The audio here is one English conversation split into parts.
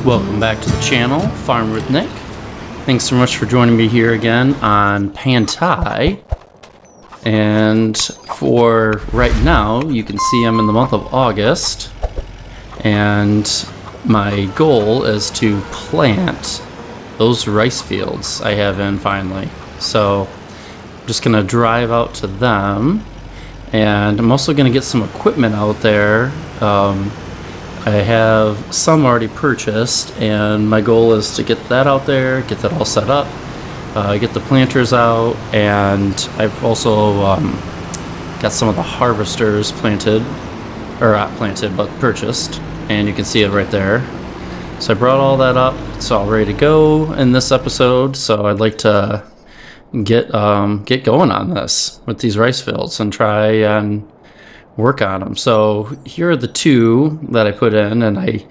Welcome back to the channel, Farm with Nick. Thanks so much for joining me here again on Pantai. And for right now, you can see I'm in the month of August. And my goal is to plant those rice fields I have in finally. So I'm just going to drive out to them. And I'm also going to get some equipment out there. I have some already purchased, and my goal is to get that out there, get that all set up, get the planters out, and I've also got some of the harvesters planted, or not planted, but purchased, and you can see it right there. So I brought all that up. It's all ready to go in this episode, so I'd like to get going on this with these rice fields and try and work on them. So here are the two that I put in, and I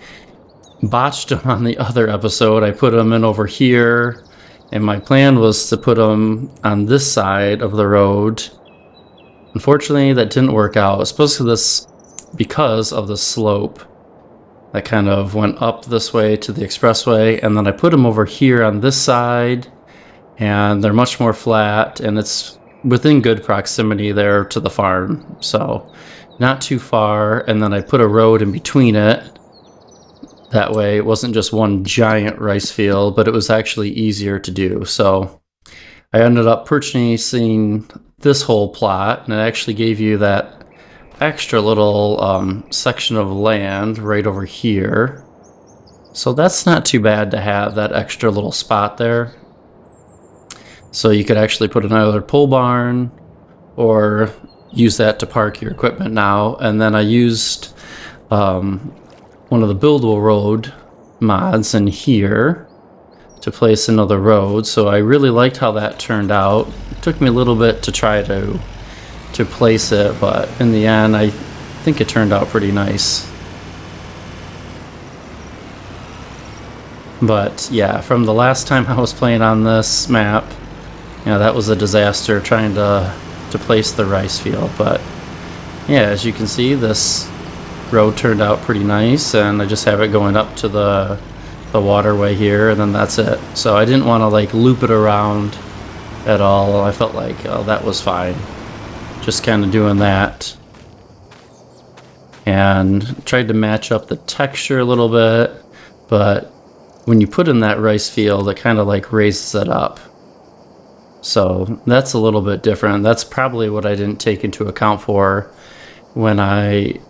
botched them on the other episode. I put them in over here, and my plan was to put them on this side of the road. Unfortunately, that didn't work out. It's supposed to this because of the slope that kind of went up this way to the expressway, and then I put them over here on this side, and they're much more flat, and it's within good proximity there to the farm, so not too far. And then I put a road in between it. That way it wasn't just one giant rice field, but it was actually easier to do. So I ended up purchasing this whole plot, and it actually gave you that extra little section of land right over here. So that's not too bad to have that extra little spot there. So you could actually put another pole barn or use that to park your equipment now. And then I used one of the buildable road mods in here to place another road. So I really liked how that turned out. It took me a little bit to try to place it, but in the end I think it turned out pretty nice. But yeah, from the last time I was playing on this map, that was a disaster trying to place the rice field. But yeah, as you can see, this road turned out pretty nice, and I just have it going up to the waterway here, and then that's it. So I didn't want to like loop it around at all. I felt like that was fine, just kind of doing that, and tried to match up the texture a little bit. But when you put in that rice field, it kind of like raises it up. So that's a little bit different. That's probably what I didn't take into account for when I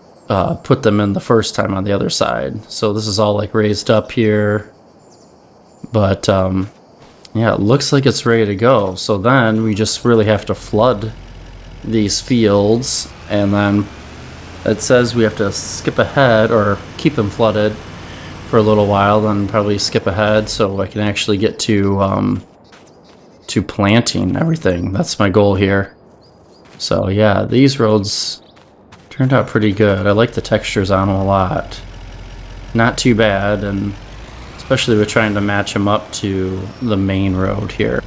put them in the first time on the other side. So this is all like raised up here. But yeah, it looks like it's ready to go. So then we just really have to flood these fields. And then it says we have to skip ahead or keep them flooded for a little while, then probably skip ahead so I can actually get to planting everything. That's my goal here. So yeah, these roads turned out pretty good. I like the textures on them a lot. Not too bad, and especially with trying to match them up to the main road here.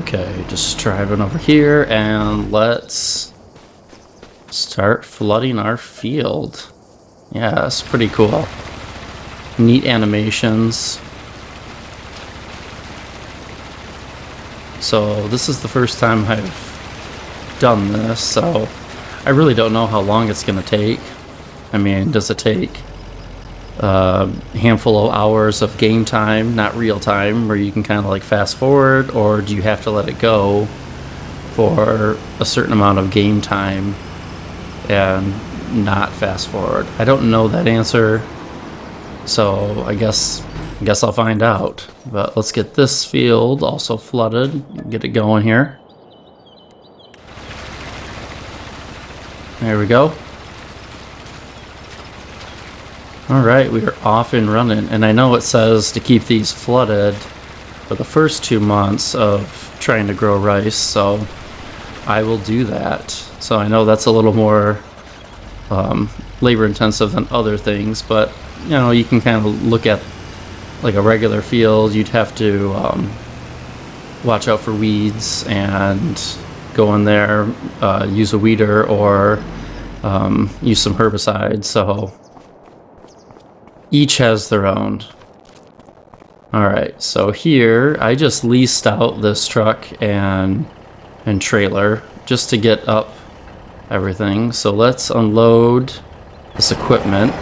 Okay, just driving over here, and let's start flooding our field. Yeah, that's pretty cool. Neat animations. So this is the first time I've done this, so I really don't know how long it's gonna take. I mean, does it take a handful of hours of game time, not real time, where you can kind of like fast forward, or do you have to let it go for a certain amount of game time and not fast forward? I don't know that answer, so I guess I'll find out. But let's get this field also flooded, get it going here. There we go. Alright, we are off and running, and I know it says to keep these flooded for the first 2 months of trying to grow rice, so I will do that. So I know that's a little more labor intensive than other things, but you know, you can kind of look at like a regular field, you'd have to watch out for weeds and go in there, use a weeder or use some herbicide. So each has their own. Alright, so here I just leased out this truck and trailer just to get up everything. So let's unload this equipment.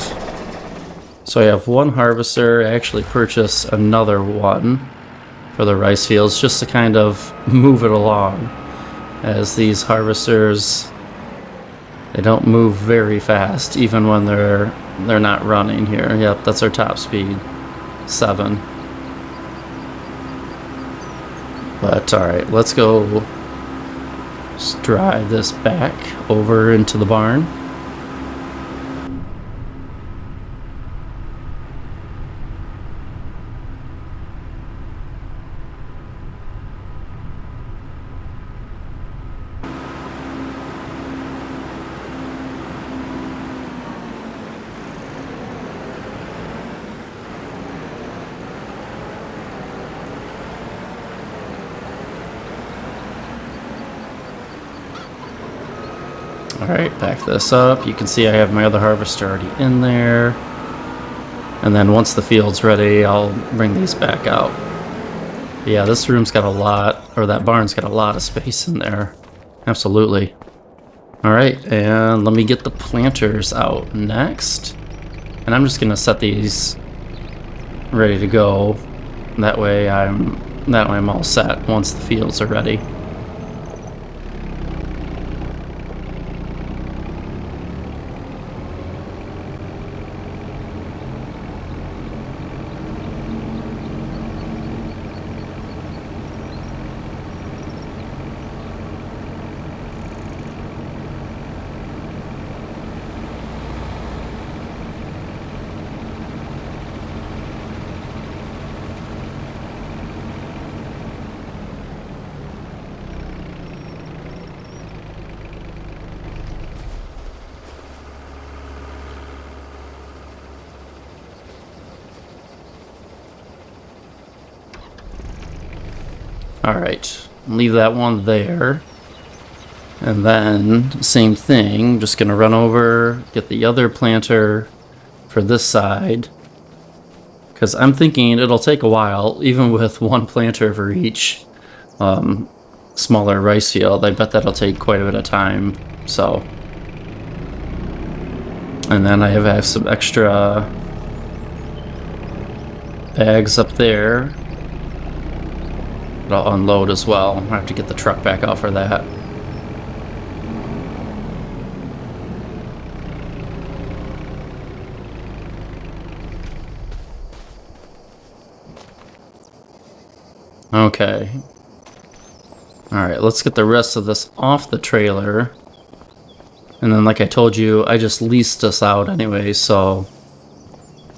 So I have one harvester. I actually purchased another one for the rice fields just to kind of move it along, as these harvesters, they don't move very fast even when they're not running here. Yep, that's our top speed, 7. But alright, let's go just drive this back over into the barn. Alright, back this up. You can see I have my other harvester already in there. And then once the field's ready, I'll bring these back out. Yeah, this room's got a lot, or that barn's got a lot of space in there. Absolutely. Alright, and let me get the planters out next. And I'm just gonna set these ready to go. That way I'm all set once the fields are ready. Alright, leave that one there. And then, same thing, just gonna run over, get the other planter for this side. Because I'm thinking it'll take a while, even with one planter for each smaller rice field. I bet that'll take quite a bit of time, so. And then I have some extra bags up there. I'll unload as well. I have to get the truck back out for that. Okay. Alright, let's get the rest of this off the trailer. And then, like I told you, I just leased this out anyway, so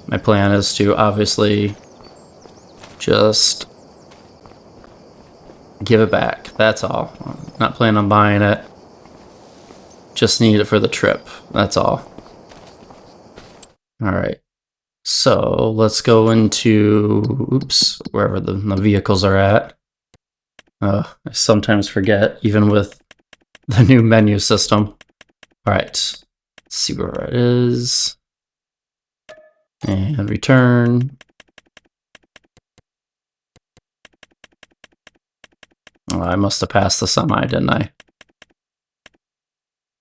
my plan is to obviously just give it back. That's all. Not planning on buying it. Just need it for the trip. That's all. Alright. So let's go into, oops, wherever the vehicles are at. I sometimes forget, even with the new menu system. Alright. Let's see where it is. And return. Oh, I must have passed the semi, didn't I?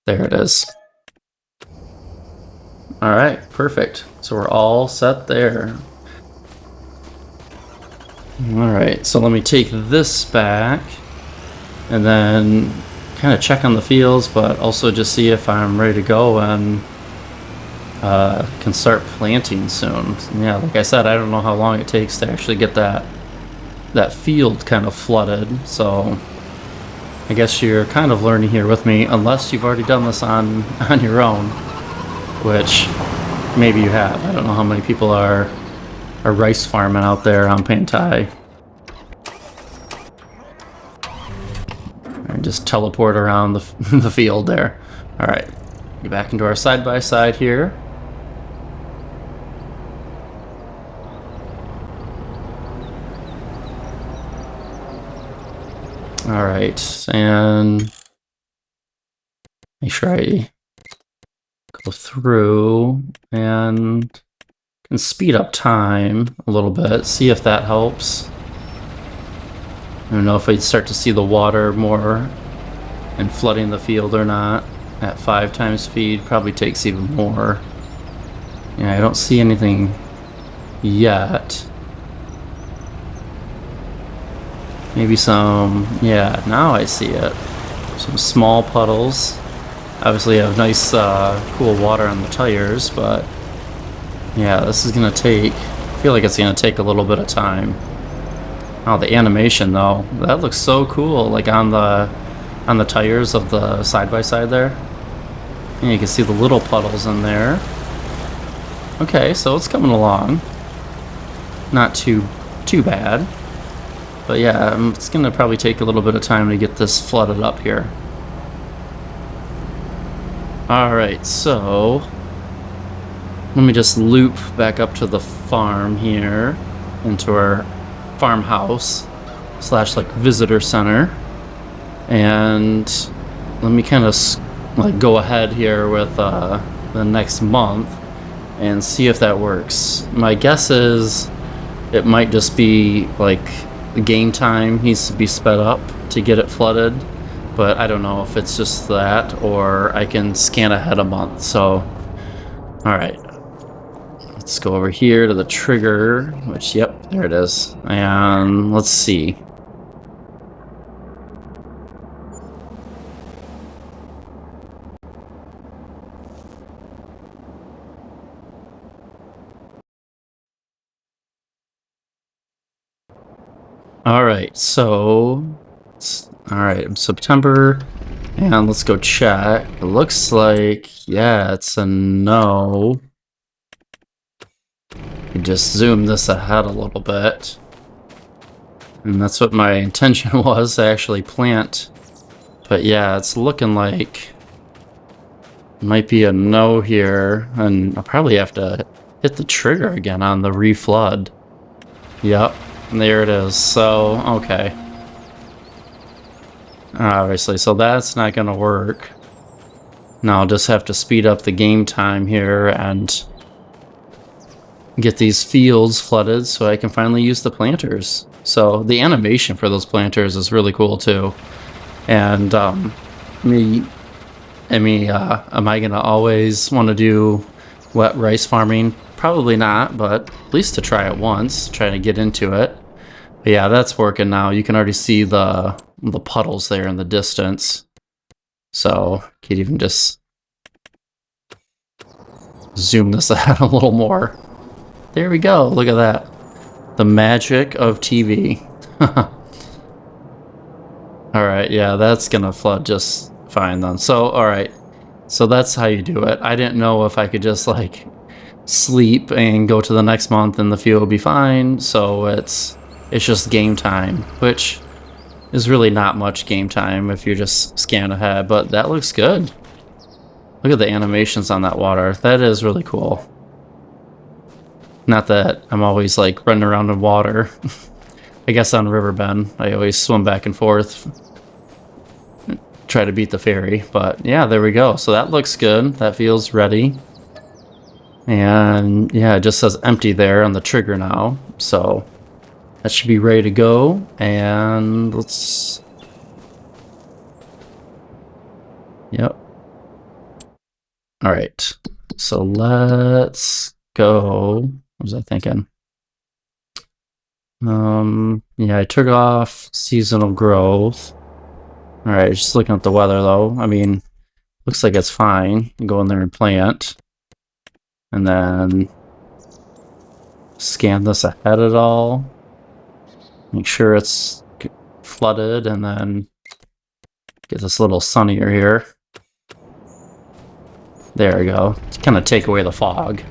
There it is. Alright, perfect. So we're all set there. Alright, so let me take this back and then kind of check on the fields, but also just see if I'm ready to go and can start planting soon. Yeah, like I said, I don't know how long it takes to actually get that field kind of flooded, so I guess you're kind of learning here with me, unless you've already done this on your own, which maybe you have. I don't know how many people are rice farming out there on Pantai. And just teleport around the field there. Alright, get back into our side-by-side here. Alright, and make sure I go through and can speed up time a little bit, see if that helps. I don't know if I'd start to see the water more and flooding the field or not. At 5 times speed probably takes even more. Yeah, I don't see anything yet. Maybe some, yeah, now I see it. Some small puddles. Obviously I have nice cool water on the tires, but yeah, this is gonna take, I feel like it's gonna take a little bit of time. Oh, the animation though, that looks so cool, like on the tires of the side-by-side there. And you can see the little puddles in there. Okay, so it's coming along. Not too bad. But yeah, it's gonna probably take a little bit of time to get this flooded up here. Alright, so let me just loop back up to the farm here, into our farmhouse slash like visitor center, and let me kind of like go ahead here with the next month and see if that works. My guess is it might just be like the game time needs to be sped up to get it flooded, but I don't know if it's just that or I can scan ahead a month. So alright, let's go over here to the trigger, which, yep, there it is, and let's see. Alright, so alright, September, and let's go check. It looks like, yeah, it's a no. You just zoom this ahead a little bit. And that's what my intention was, to actually plant. But yeah, it's looking like it might be a no here, and I'll probably have to hit the trigger again on the reflood. Yep. There it is. So, okay. Obviously, so that's not going to work. Now I'll just have to speed up the game time here and get these fields flooded so I can finally use the planters. So the animation for those planters is really cool too. And am I going to always want to do wet rice farming? Probably not, but at least to try it once, try to get into it. But yeah, that's working now. You can already see the puddles there in the distance. So you can even just zoom this out a little more. There we go. Look at that. The magic of TV. Alright, yeah, that's gonna flood just fine then. So, alright. So that's how you do it. I didn't know if I could just like sleep and go to the next month and the field will be fine. So it's just game time, which is really not much game time if you just scan ahead, but that looks good. Look at the animations on that water. That is really cool. Not that I'm always like running around in water. I guess on Riverbend, I always swim back and forth, try to beat the ferry, but yeah, there we go. So that looks good. That feels ready. And yeah, it just says empty there on the trigger now. So that should be ready to go. And let's... Yep. Alright. So let's go. What was I thinking? Yeah, I took off seasonal growth. Alright, just looking at the weather though. I mean, looks like it's fine. Go in there and plant. And then scan this ahead at all. Make sure it's flooded, and then get this a little sunnier here. There we go. To kind of take away the fog.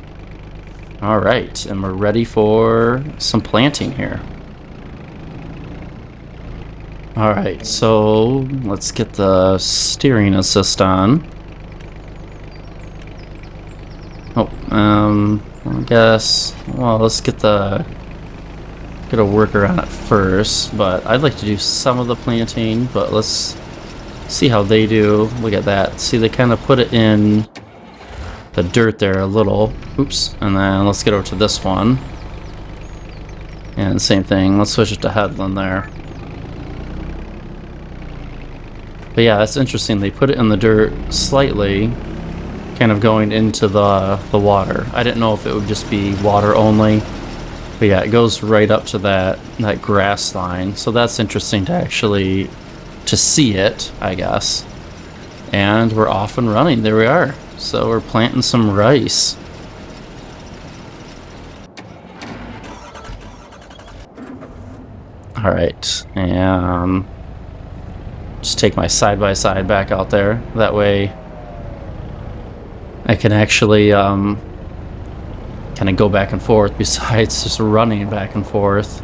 Alright, and we're ready for some planting here. Alright, so let's get the steering assist on. Oh, I guess, well, let's get the get a worker on it first, but I'd like to do some of the planting, but let's see how they do. Look at that. See, they kind of put it in the dirt there a little. Oops. And then let's get over to this one. And same thing. Let's switch it to headland there. But yeah, that's interesting. They put it in the dirt slightly, kind of going into the water. I didn't know if it would just be water only. But yeah, it goes right up to that grass line. So that's interesting to actually to see it, I guess. And we're off and running. There we are. So we're planting some rice. All right, and just take my side-by-side back out there. That way I can actually kind of go back and forth besides just running back and forth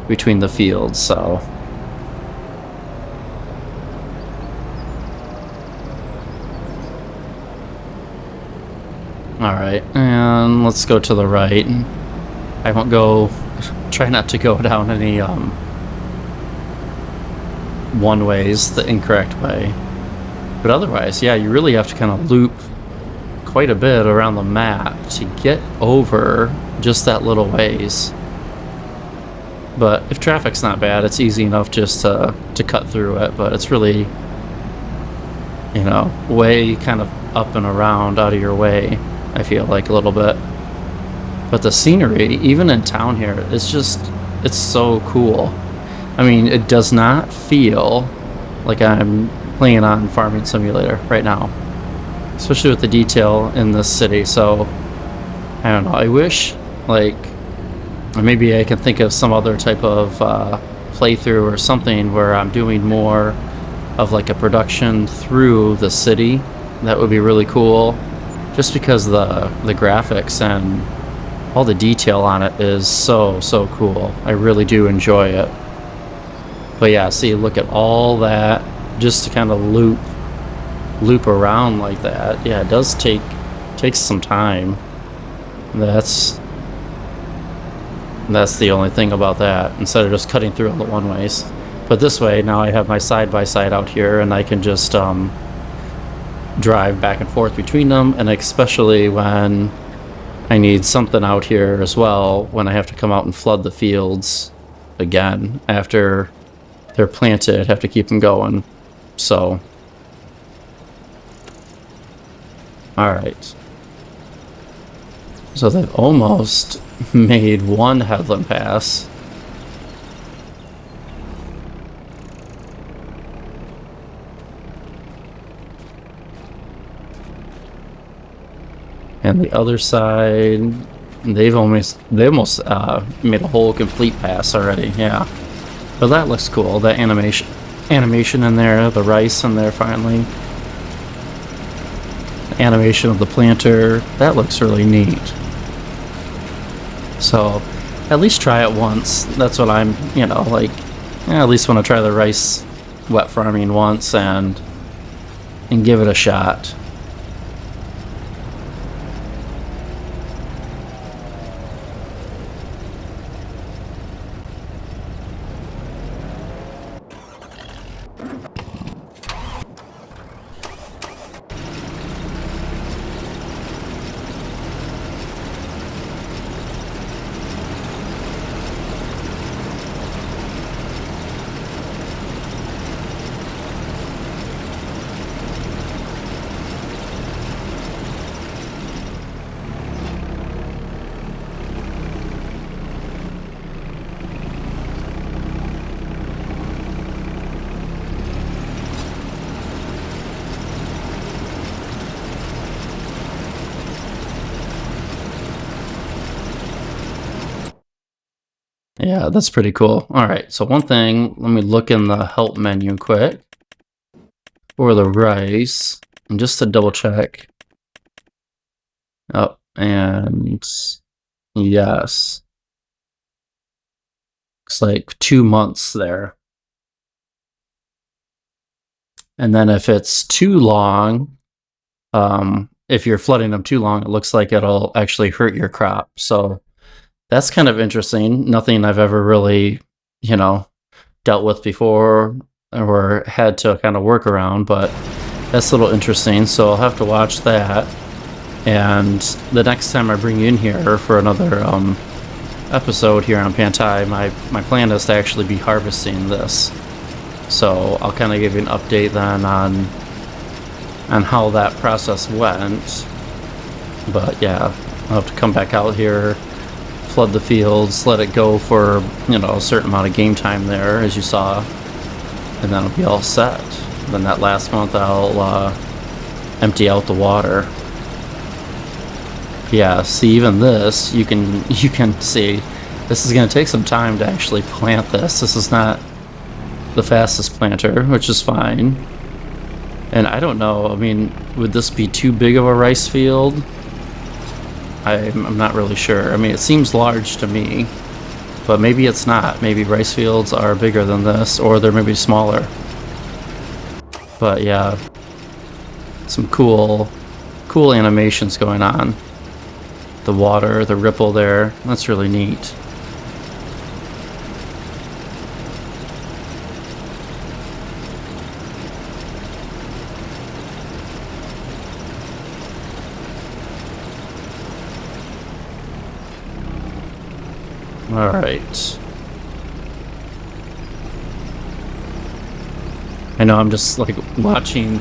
between the fields. So all right, and let's go to the right. I won't go, try not to go down any one ways, the incorrect way. But otherwise, yeah, you really have to kind of loop quite a bit around the map to get over just that little ways. But if traffic's not bad, it's easy enough just to cut through it. But it's really, you know, way kind of up and around, out of your way, I feel like a little bit. But the scenery, even in town here, it's so cool. I mean, it does not feel like I'm playing on Farming Simulator right now, especially with the detail in this city. So I don't know, I wish, like, maybe I can think of some other type of playthrough or something where I'm doing more of like a production through the city. That would be really cool, just because the graphics and all the detail on it is so cool. I really do enjoy it. But yeah, see, look at all that just to kind of loop around like that. Yeah, it does takes some time. That's the only thing about that, instead of just cutting through on the one ways. But this way, now I have my side-by-side out here, and I can just drive back and forth between them, and especially when I need something out here as well, when I have to come out and flood the fields again after they're planted, have to keep them going. So, all right. So they've almost made one headland pass. And the other side, they almost made a whole complete pass already. Yeah. But that looks cool. That animation in there, the rice in there finally. The animation of the planter, that looks really neat. So, at least try it once. That's what I'm, you know, like, I at least want to try the rice wet farming once and give it a shot. Yeah, that's pretty cool. All right, so one thing, let me look in the help menu quick for the rice, and just to double check. Oh, and yes. Looks like 2 months there. And then if it's too long, if you're flooding them too long, it looks like it'll actually hurt your crop. So that's kind of interesting. Nothing I've ever really, you know, dealt with before or had to kind of work around, but that's a little interesting. So I'll have to watch that. And the next time I bring you in here for another episode here on Pantai, my plan is to actually be harvesting this. So I'll kind of give you an update then on how that process went. But yeah, I'll have to come back out here, flood the fields, let it go for, you know, a certain amount of game time there, as you saw, and then it'll be all set. Then that last month I'll empty out the water. Yeah, see, even this, you can see, this is going to take some time to actually plant this. This is not the fastest planter, which is fine. And I don't know, I mean, would this be too big of a rice field? I'm not really sure. I mean, it seems large to me, but maybe it's not. Maybe rice fields are bigger than this, or they're maybe smaller. But yeah, some cool animations going on. The water, the ripple there, that's really neat. All right. I know I'm just like watching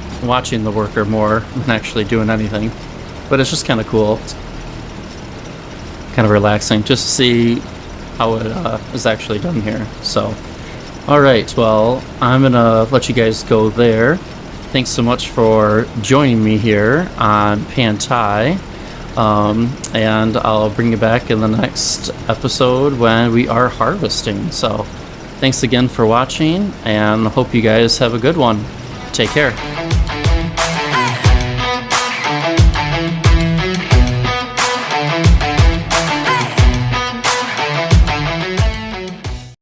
the worker more than actually doing anything, but it's just kind of cool. It's kind of relaxing just to see how it is actually done here. So, all right. Well, I'm gonna let you guys go there. Thanks so much for joining me here on Pantai. And I'll bring you back in the next episode when we are harvesting. So thanks again for watching, and hope you guys have a good one. Take care.